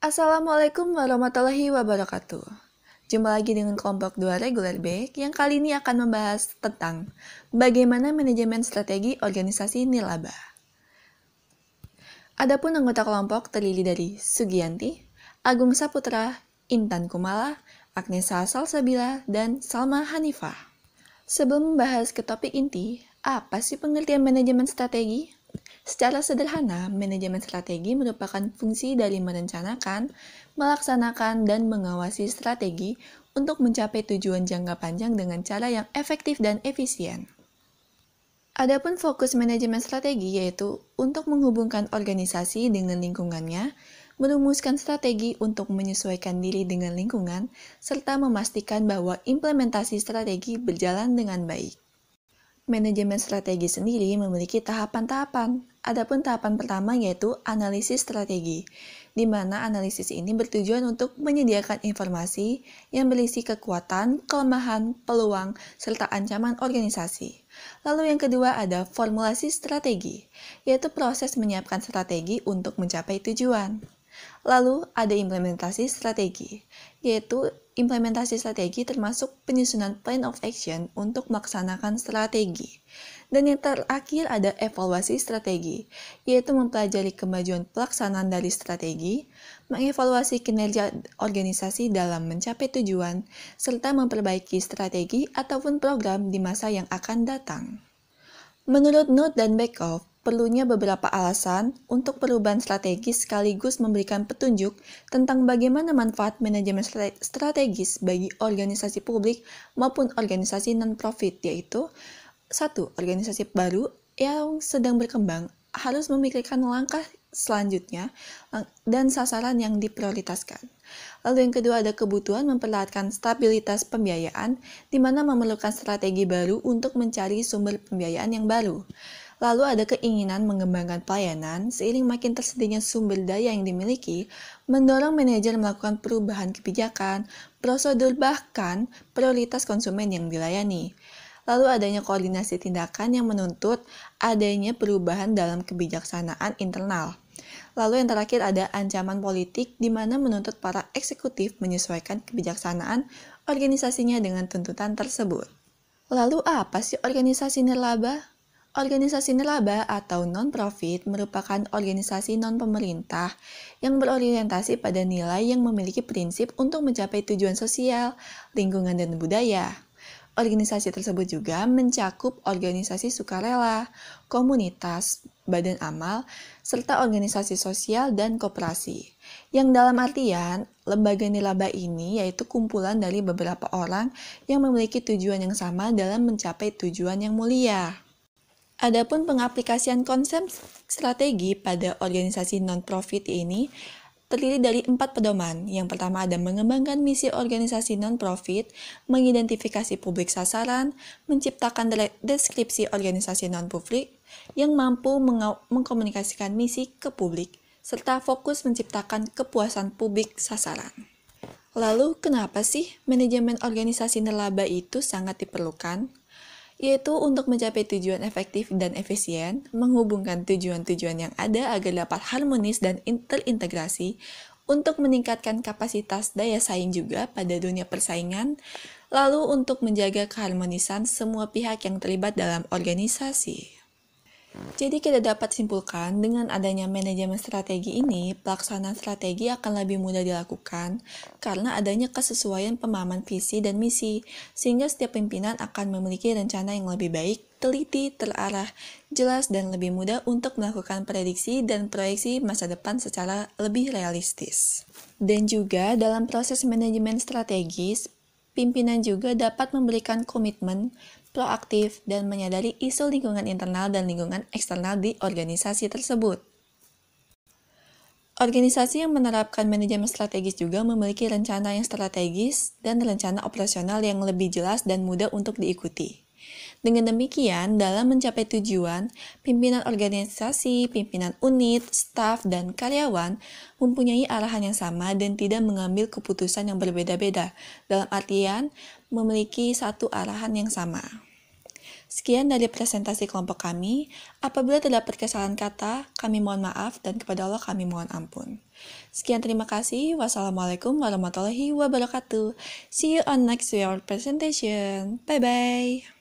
Assalamualaikum warahmatullahi wabarakatuh. Jumpa lagi dengan kelompok 2 reguler B yang kali ini akan membahas tentang bagaimana manajemen strategi organisasi nirlaba. Adapun anggota kelompok terdiri dari Sugianti, Agung Saputra, Intan Kumala, Agnes Salsabila, dan Salma Hanifah. Sebelum membahas ke topik inti, apa sih pengertian manajemen strategi? Secara sederhana, manajemen strategi merupakan fungsi dari merencanakan, melaksanakan, dan mengawasi strategi untuk mencapai tujuan jangka panjang dengan cara yang efektif dan efisien. Adapun fokus manajemen strategi yaitu untuk menghubungkan organisasi dengan lingkungannya, merumuskan strategi untuk menyesuaikan diri dengan lingkungan, serta memastikan bahwa implementasi strategi berjalan dengan baik. Manajemen strategi sendiri memiliki tahapan-tahapan. Adapun tahapan pertama yaitu analisis strategi, di mana analisis ini bertujuan untuk menyediakan informasi yang berisi kekuatan, kelemahan, peluang, serta ancaman organisasi. Lalu yang kedua ada formulasi strategi, yaitu proses menyiapkan strategi untuk mencapai tujuan. Lalu ada implementasi strategi, yaitu implementasi strategi termasuk penyusunan plan of action untuk melaksanakan strategi. Dan yang terakhir ada evaluasi strategi, yaitu mempelajari kemajuan pelaksanaan dari strategi, mengevaluasi kinerja organisasi dalam mencapai tujuan, serta memperbaiki strategi ataupun program di masa yang akan datang. Menurut Nutt dan Beckhoff, perlunya beberapa alasan untuk perubahan strategis sekaligus memberikan petunjuk tentang bagaimana manfaat manajemen strategis bagi organisasi publik maupun organisasi non-profit, yaitu 1. Organisasi baru yang sedang berkembang harus memikirkan langkah selanjutnya dan sasaran yang diprioritaskan. Lalu yang kedua ada kebutuhan memperlihatkan stabilitas pembiayaan, di mana memerlukan strategi baru untuk mencari sumber pembiayaan yang baru. Lalu ada keinginan mengembangkan pelayanan seiring makin tersedianya sumber daya yang dimiliki, mendorong manajer melakukan perubahan kebijakan, prosedur bahkan prioritas konsumen yang dilayani. Lalu adanya koordinasi tindakan yang menuntut adanya perubahan dalam kebijaksanaan internal. Lalu yang terakhir ada ancaman politik di mana menuntut para eksekutif menyesuaikan kebijaksanaan organisasinya dengan tuntutan tersebut. Lalu apa sih organisasi nirlaba? Organisasi nirlaba atau non-profit merupakan organisasi non-pemerintah yang berorientasi pada nilai yang memiliki prinsip untuk mencapai tujuan sosial, lingkungan, dan budaya. Organisasi tersebut juga mencakup organisasi sukarela, komunitas, badan amal, serta organisasi sosial dan koperasi. Yang dalam artian, lembaga nirlaba ini yaitu kumpulan dari beberapa orang yang memiliki tujuan yang sama dalam mencapai tujuan yang mulia. Adapun pengaplikasian konsep strategi pada organisasi non-profit ini terdiri dari 4 pedoman. Yang pertama ada mengembangkan misi organisasi non-profit, mengidentifikasi publik sasaran, menciptakan deskripsi organisasi non-profit yang mampu mengkomunikasikan misi ke publik, serta fokus menciptakan kepuasan publik sasaran. Lalu, kenapa sih manajemen organisasi nirlaba itu sangat diperlukan? Yaitu untuk mencapai tujuan efektif dan efisien, menghubungkan tujuan-tujuan yang ada agar dapat harmonis dan terintegrasi, untuk meningkatkan kapasitas daya saing juga pada dunia persaingan, lalu untuk menjaga keharmonisan semua pihak yang terlibat dalam organisasi. Jadi kita dapat simpulkan dengan adanya manajemen strategi ini, pelaksanaan strategi akan lebih mudah dilakukan karena adanya kesesuaian pemahaman visi dan misi, sehingga setiap pimpinan akan memiliki rencana yang lebih baik, teliti, terarah, jelas, dan lebih mudah untuk melakukan prediksi dan proyeksi masa depan secara lebih realistis. Dan juga dalam proses manajemen strategis, pimpinan juga dapat memberikan komitmen proaktif, dan menyadari isu lingkungan internal dan lingkungan eksternal di organisasi tersebut. Organisasi yang menerapkan manajemen strategis juga memiliki rencana yang strategis dan rencana operasional yang lebih jelas dan mudah untuk diikuti. Dengan demikian, dalam mencapai tujuan, pimpinan organisasi, pimpinan unit, staf, dan karyawan mempunyai arahan yang sama dan tidak mengambil keputusan yang berbeda-beda, dalam artian memiliki satu arahan yang sama. Sekian dari presentasi kelompok kami. Apabila terdapat kesalahan kata, kami mohon maaf dan kepada Allah kami mohon ampun. Sekian, terima kasih. Wassalamualaikum warahmatullahi wabarakatuh. See you on next your presentation. Bye-bye.